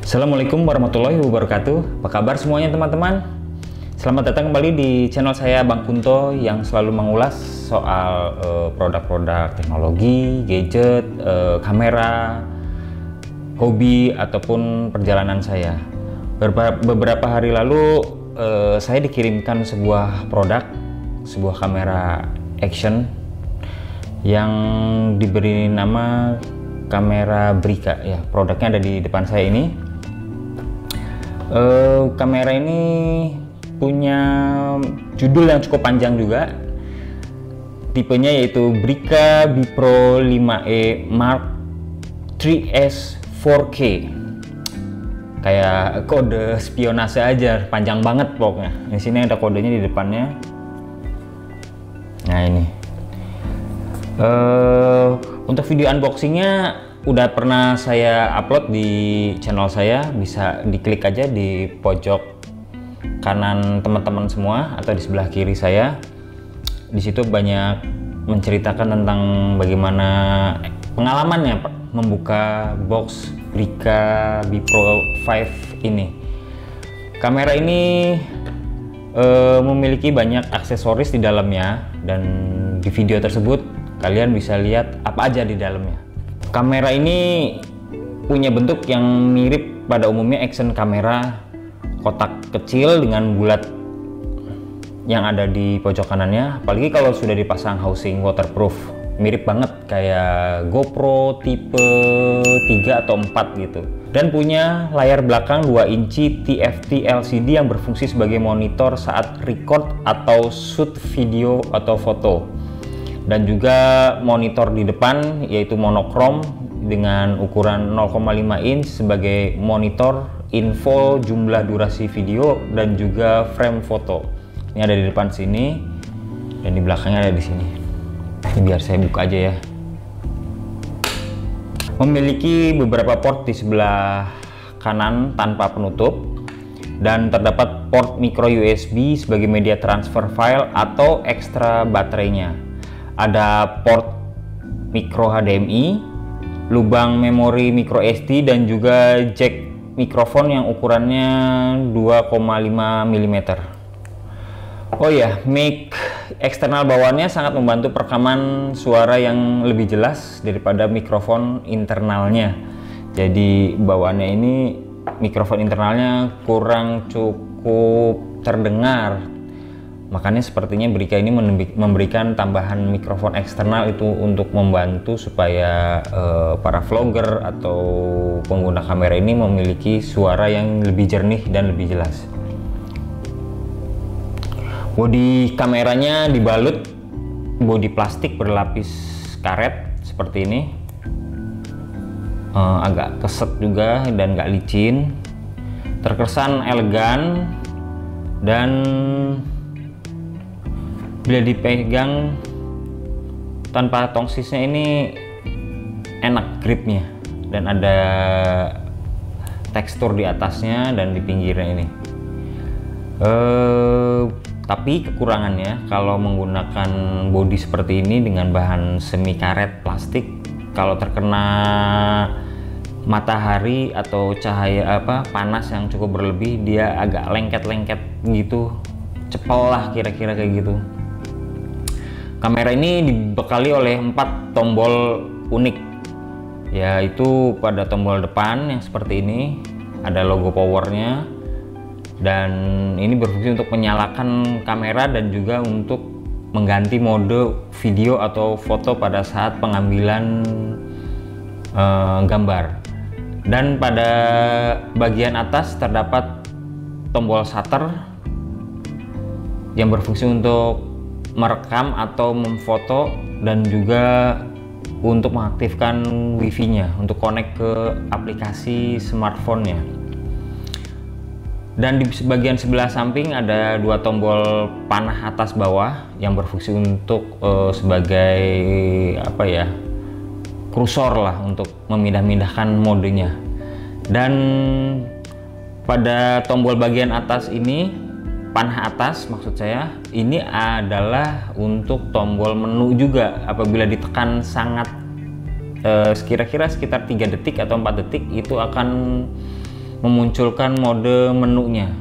Assalamualaikum warahmatullahi wabarakatuh. Apa kabar semuanya teman-teman? Selamat datang kembali di channel saya Bang Kunto yang selalu mengulas soal produk-produk teknologi, gadget, kamera, hobi ataupun perjalanan saya. Beberapa hari lalu saya dikirimkan sebuah produk, sebuah kamera action yang diberi nama kamera Brica ya. Produknya ada di depan saya ini. Kamera ini punya judul yang cukup panjang juga. Tipenya yaitu Brica Bipro 5e Mark 3S 4K. Kayak kode spionase aja, panjang banget pokoknya. Di sini ada kodenya di depannya. Nah ini. Untuk video unboxingnya udah pernah saya upload di channel saya, bisa diklik aja di pojok kanan teman-teman semua atau di sebelah kiri saya. Di situ banyak menceritakan tentang bagaimana pengalamannya membuka box Brica Bipro 5 ini. Kamera ini memiliki banyak aksesoris di dalamnya, dan di video tersebut kalian bisa lihat apa aja di dalamnya. Kamera ini punya bentuk yang mirip pada umumnya action kamera, kotak kecil dengan bulat yang ada di pojok kanannya. Apalagi kalau sudah dipasang housing waterproof, mirip banget kayak GoPro tipe 3 atau 4 gitu. Dan punya layar belakang 2 inci TFT LCD yang berfungsi sebagai monitor saat record atau shoot video atau foto. Dan juga monitor di depan yaitu monokrom dengan ukuran 0,5 inch sebagai monitor info jumlah durasi video dan juga frame foto. Ini ada di depan sini dan di belakangnya ada di sini. Ini biar saya buka aja ya. Memiliki beberapa port di sebelah kanan tanpa penutup, dan terdapat port micro USB sebagai media transfer file atau ekstra baterainya. Ada port micro HDMI, lubang memori micro SD, dan juga jack mikrofon yang ukurannya 2,5 mm. Oh ya, mic eksternal bawaannya sangat membantu perekaman suara yang lebih jelas daripada mikrofon internalnya. Jadi bawaannya ini mikrofon internalnya kurang cukup terdengar. Makanya sepertinya Brica ini memberikan tambahan mikrofon eksternal itu untuk membantu supaya para vlogger atau pengguna kamera ini memiliki suara yang lebih jernih dan lebih jelas. Bodi kameranya dibalut bodi plastik berlapis karet seperti ini. Agak keset juga dan nggak licin. Terkesan elegan, dan bila dipegang tanpa tongsisnya ini enak gripnya, dan ada tekstur di atasnya dan di pinggirnya ini. Tapi kekurangannya kalau menggunakan bodi seperti ini dengan bahan semi karet plastik, kalau terkena matahari atau cahaya panas yang cukup berlebih, dia agak lengket-lengket gitu, cepel lah kira-kira kayak gitu. Kamera ini dibekali oleh 4 tombol unik, yaitu pada tombol depan yang seperti ini ada logo powernya, dan ini berfungsi untuk menyalakan kamera dan juga untuk mengganti mode video atau foto pada saat pengambilan gambar. Dan pada bagian atas terdapat tombol shutter yang berfungsi untuk merekam atau memfoto, dan juga untuk mengaktifkan wifi-nya untuk connect ke aplikasi smartphone-nya. Dan di bagian sebelah samping ada 2 tombol panah atas bawah yang berfungsi untuk sebagai kursor lah untuk memindah-mindahkan modenya. Dan pada tombol bagian atas ini, panah atas maksud saya, ini adalah untuk tombol menu juga. Apabila ditekan sangat kira-kira sekitar 3 detik atau 4 detik, itu akan memunculkan mode menunya.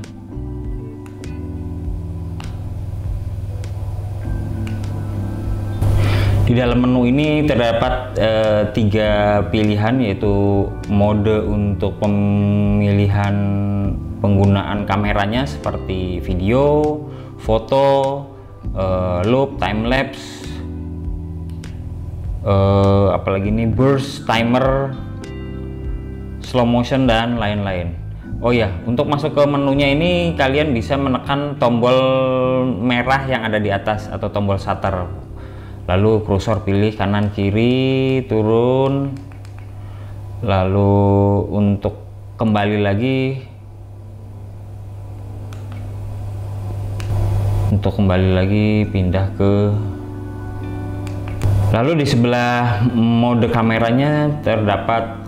Di dalam menu ini terdapat 3 pilihan, yaitu mode untuk pemilihan penggunaan kameranya seperti video, foto, loop, time lapse, apalagi ini burst, timer, slow motion, dan lain-lain. Oh ya, untuk masuk ke menunya ini kalian bisa menekan tombol merah yang ada di atas atau tombol shutter. Lalu kursor pilih kanan kiri turun, lalu untuk kembali lagi pindah ke, lalu di sebelah mode kameranya terdapat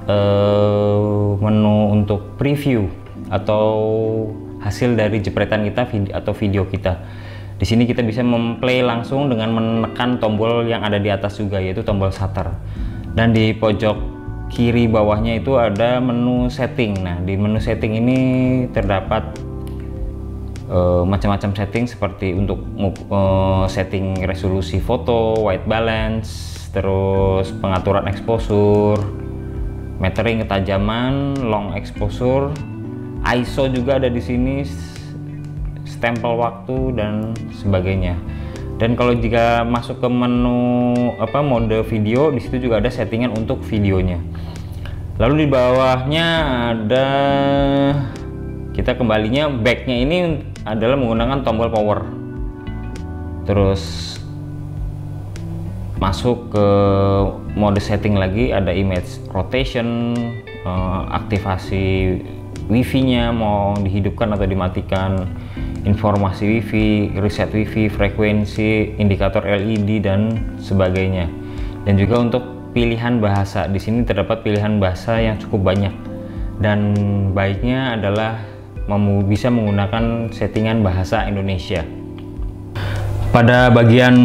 menu untuk preview atau hasil dari jepretan kita atau video kita. Di sini kita bisa memplay langsung dengan menekan tombol yang ada di atas juga, yaitu tombol shutter. Dan di pojok kiri bawahnya itu ada menu setting. Nah, di menu setting ini terdapat macam-macam setting, seperti untuk setting resolusi foto, white balance, terus pengaturan exposure, metering ketajaman, long exposure, ISO juga ada di sini, stempel waktu dan sebagainya. Dan kalau jika masuk ke menu mode video, di situ juga ada settingan untuk videonya. Lalu di bawahnya ada, kita kembalinya backnya ini adalah menggunakan tombol power. Terus masuk ke mode setting lagi, ada image rotation, aktivasi wifi-nya mau dihidupkan atau dimatikan, informasi wifi, reset wifi, frekuensi, indikator LED dan sebagainya. Dan juga untuk pilihan bahasa, di sini terdapat pilihan bahasa yang cukup banyak, dan baiknya adalah bisa menggunakan settingan bahasa Indonesia. Pada bagian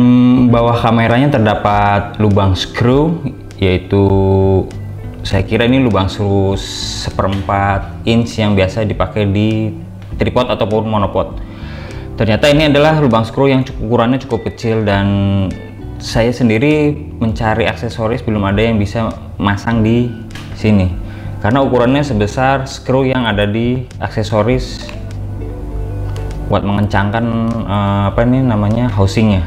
bawah kameranya terdapat lubang screw, yaitu saya kira ini lubang screw 1/4 inch yang biasa dipakai di tripod ataupun monopod. Ternyata ini adalah lubang screw yang ukurannya cukup kecil, dan saya sendiri mencari aksesoris belum ada yang bisa masang di sini karena ukurannya sebesar screw yang ada di aksesoris buat mengencangkan housingnya.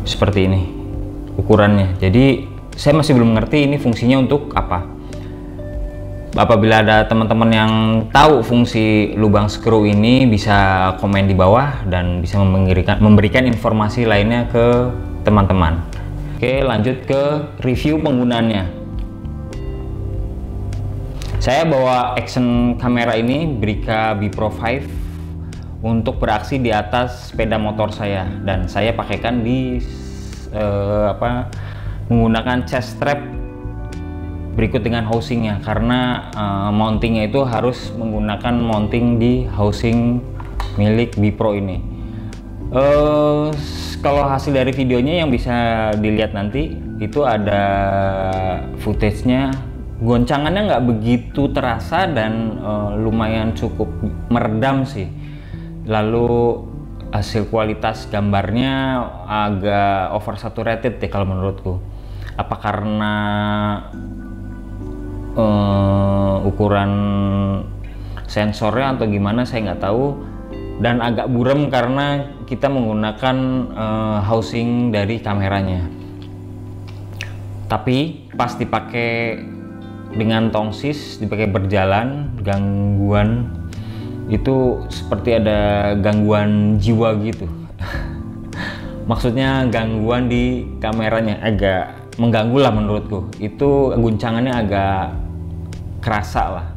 Seperti ini ukurannya. Jadi saya masih belum ngerti ini fungsinya untuk apa. Apabila ada teman-teman yang tahu fungsi lubang screw ini, bisa komen di bawah dan bisa memberikan informasi lainnya ke teman-teman. Oke, lanjut ke review penggunaannya. Saya bawa action kamera ini, Brica B Pro 5, untuk beraksi di atas sepeda motor saya, dan saya pakaikan di menggunakan chest strap berikut dengan housingnya, karena mountingnya itu harus menggunakan mounting di housing milik B Pro ini. Kalau hasil dari videonya yang bisa dilihat nanti itu ada footage-nya, goncangannya nggak begitu terasa dan lumayan cukup meredam sih. Lalu hasil kualitas gambarnya agak oversaturated ya kalau menurutku. Apa karena ukuran sensornya atau gimana, saya nggak tahu, dan agak buram karena kita menggunakan housing dari kameranya. Tapi pas dipakai dengan tongsis, dipakai berjalan, gangguan itu seperti ada gangguan jiwa gitu. Maksudnya gangguan di kameranya, agak mengganggu lah menurutku. Itu guncangannya agak kerasa lah,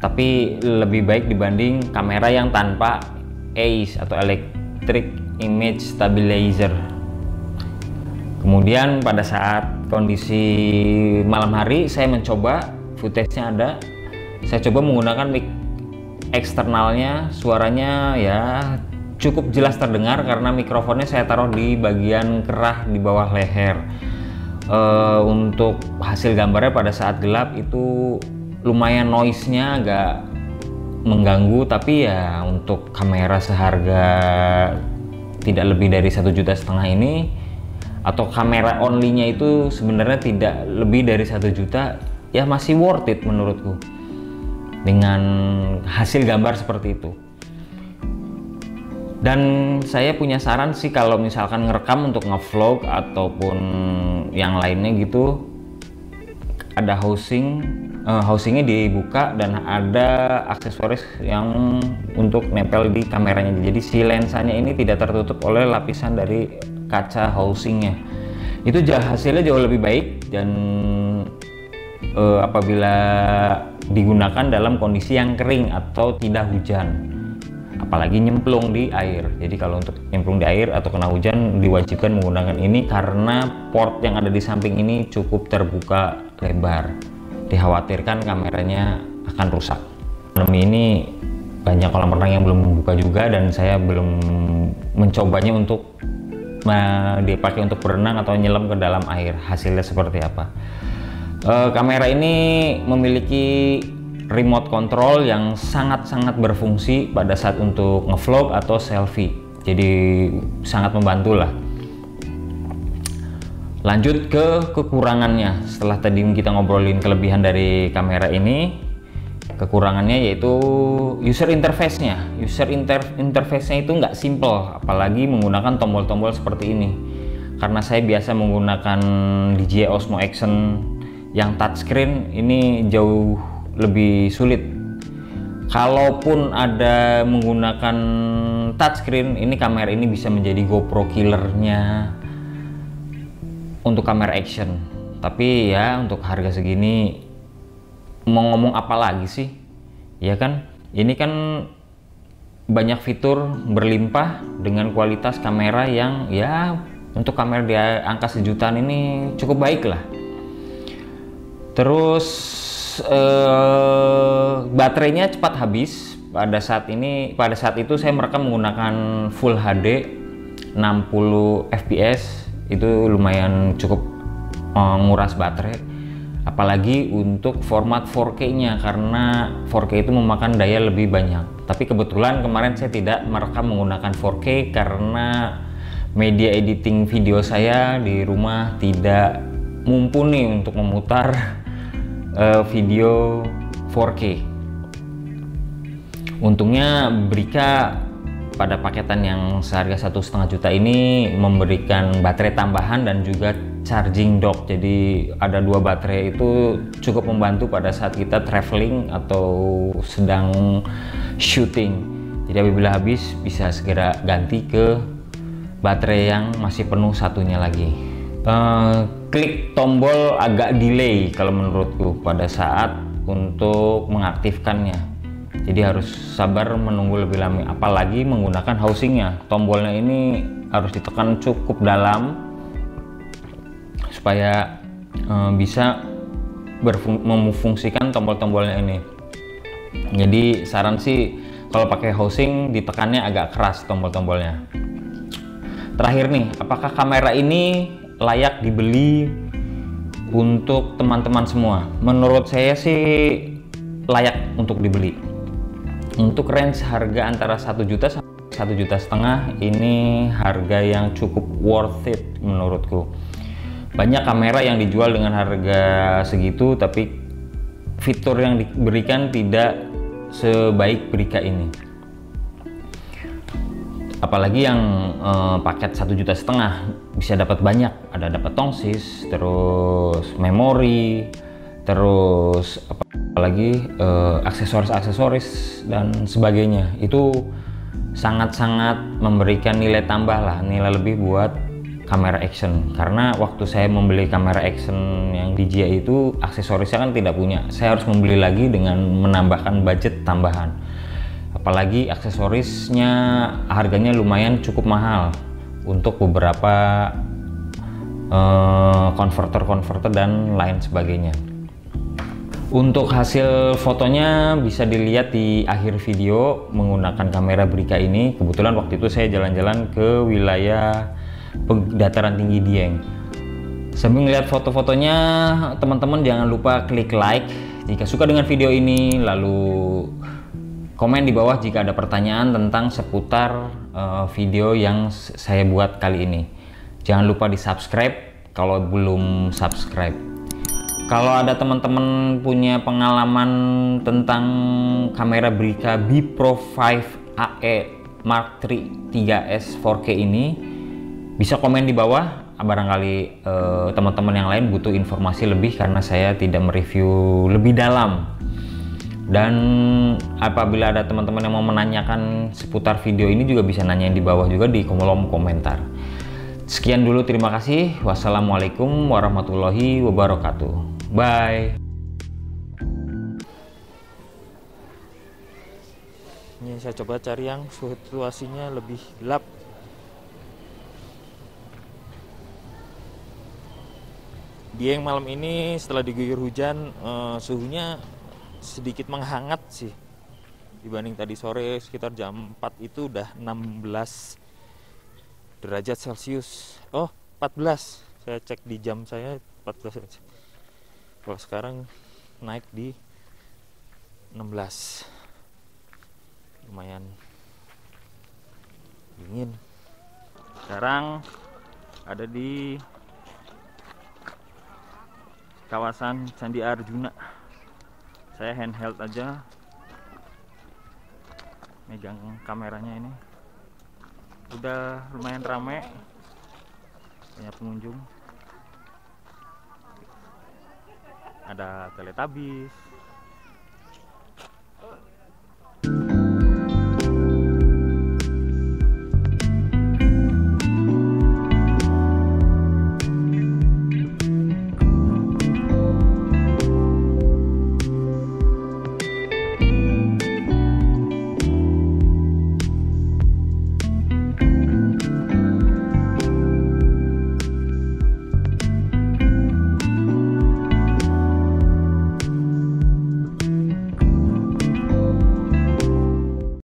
tapi lebih baik dibanding kamera yang tanpa EIS atau Electric Image Stabilizer. Kemudian pada saat kondisi malam hari, saya mencoba, footage-nya ada, saya coba menggunakan mic eksternalnya, suaranya ya cukup jelas terdengar karena mikrofonnya saya taruh di bagian kerah di bawah leher. Untuk hasil gambarnya pada saat gelap itu lumayan noise-nya agak mengganggu, tapi ya untuk kamera seharga tidak lebih dari 1,5 juta ini, atau kamera only-nya itu sebenarnya tidak lebih dari 1 juta, ya masih worth it menurutku dengan hasil gambar seperti itu. Dan saya punya saran sih, kalau misalkan ngerekam untuk ngevlog ataupun yang lainnya gitu, ada housingnya dibuka dan ada aksesoris yang untuk nempel di kameranya. Jadi si lensanya ini tidak tertutup oleh lapisan dari kaca housingnya. Itu hasilnya jauh lebih baik, dan apabila digunakan dalam kondisi yang kering atau tidak hujan, apalagi nyemplung di air. Jadi kalau untuk nyemplung di air atau kena hujan diwajibkan menggunakan ini, karena port yang ada di samping ini cukup terbuka lebar. Dikhawatirkan kameranya akan rusak. Pandemi ini banyak kolam renang yang belum membuka juga, dan saya belum mencobanya untuk dipakai untuk berenang atau nyelam ke dalam air. Hasilnya seperti apa? Kamera ini memiliki remote control yang sangat-sangat berfungsi pada saat untuk ngevlog atau selfie. Jadi sangat membantu lah. Lanjut ke kekurangannya. Setelah tadi kita ngobrolin kelebihan dari kamera ini, kekurangannya yaitu user interface-nya. Interface-nya itu nggak simple, apalagi menggunakan tombol-tombol seperti ini. Karena saya biasa menggunakan DJI Osmo Action yang touchscreen, ini jauh lebih sulit. Kalaupun ada menggunakan touchscreen, ini kamera ini bisa menjadi GoPro killernya untuk kamera action. Tapi ya untuk harga segini mau ngomong apa lagi sih, ya kan? Ini kan banyak fitur berlimpah dengan kualitas kamera yang ya untuk kamera di angka sejutaan ini cukup baik lah. Terus baterainya cepat habis. Pada saat itu saya merekam menggunakan Full HD 60 fps, itu lumayan cukup menguras baterai, apalagi untuk format 4K-nya, karena 4K itu memakan daya lebih banyak. Tapi kebetulan kemarin saya tidak merekam menggunakan 4K karena media editing video saya di rumah tidak mumpuni untuk memutar video 4K. Untungnya Brika pada paketan yang seharga 1,5 juta ini memberikan baterai tambahan dan juga charging dock. Jadi ada 2 baterai, itu cukup membantu pada saat kita traveling atau sedang syuting. Jadi apabila habis bisa segera ganti ke baterai yang masih penuh satunya lagi. Klik tombol agak delay kalau menurutku pada saat untuk mengaktifkannya, jadi harus sabar menunggu lebih lama, apalagi menggunakan housingnya. Tombolnya ini harus ditekan cukup dalam supaya bisa memfungsikan tombol-tombolnya ini. Jadi saran sih kalau pakai housing ditekannya agak keras tombol-tombolnya. Terakhir nih, apakah kamera ini layak dibeli untuk teman-teman semua? Menurut saya sih layak untuk dibeli. Untuk range harga antara 1 juta sampai 1,5 juta ini harga yang cukup worth it menurutku. Banyak kamera yang dijual dengan harga segitu tapi fitur yang diberikan tidak sebaik Brika ini. Apalagi yang paket 1,5 juta bisa dapat banyak, ada dapat tongsis, terus memori, terus apalagi aksesoris dan sebagainya. Itu sangat-sangat memberikan nilai tambah lah, nilai lebih buat kamera action. Karena waktu saya membeli kamera action yang DJI itu aksesorisnya kan tidak punya, saya harus membeli lagi dengan menambahkan budget tambahan. Apalagi aksesorisnya harganya lumayan cukup mahal untuk beberapa konverter dan lain sebagainya. Untuk hasil fotonya bisa dilihat di akhir video menggunakan kamera Brika ini. Kebetulan waktu itu saya jalan-jalan ke wilayah dataran tinggi Dieng. Sambil melihat foto-fotonya, teman-teman jangan lupa klik like Jika suka dengan video ini, lalu komen di bawah jika ada pertanyaan tentang seputar video yang saya buat kali ini. Jangan lupa di subscribe kalau belum subscribe. Kalau ada teman-teman punya pengalaman tentang kamera Brica B Pro 5 AE Mark III 3S 4K ini, bisa komen di bawah. Barangkali teman-teman yang lain butuh informasi lebih karena saya tidak mereview lebih dalam. Dan apabila ada teman-teman yang mau menanyakan seputar video ini juga bisa nanyain di bawah juga di kolom komentar. Sekian dulu, terima kasih. Wassalamualaikum warahmatullahi wabarakatuh. Bye. Ini saya coba cari yang situasinya lebih gelap. Dieng malam ini setelah diguyur hujan, suhunya sedikit menghangat sih dibanding tadi sore. Sekitar jam 4 itu udah 16 derajat Celcius. Oh, 14. Saya cek di jam saya 14 derajat. Kalau sekarang naik di 16. Lumayan dingin. Sekarang ada di kawasan Candi Arjuna. Saya handheld aja megang kameranya ini. Udah lumayan rame, banyak pengunjung. Ada Teletubbies,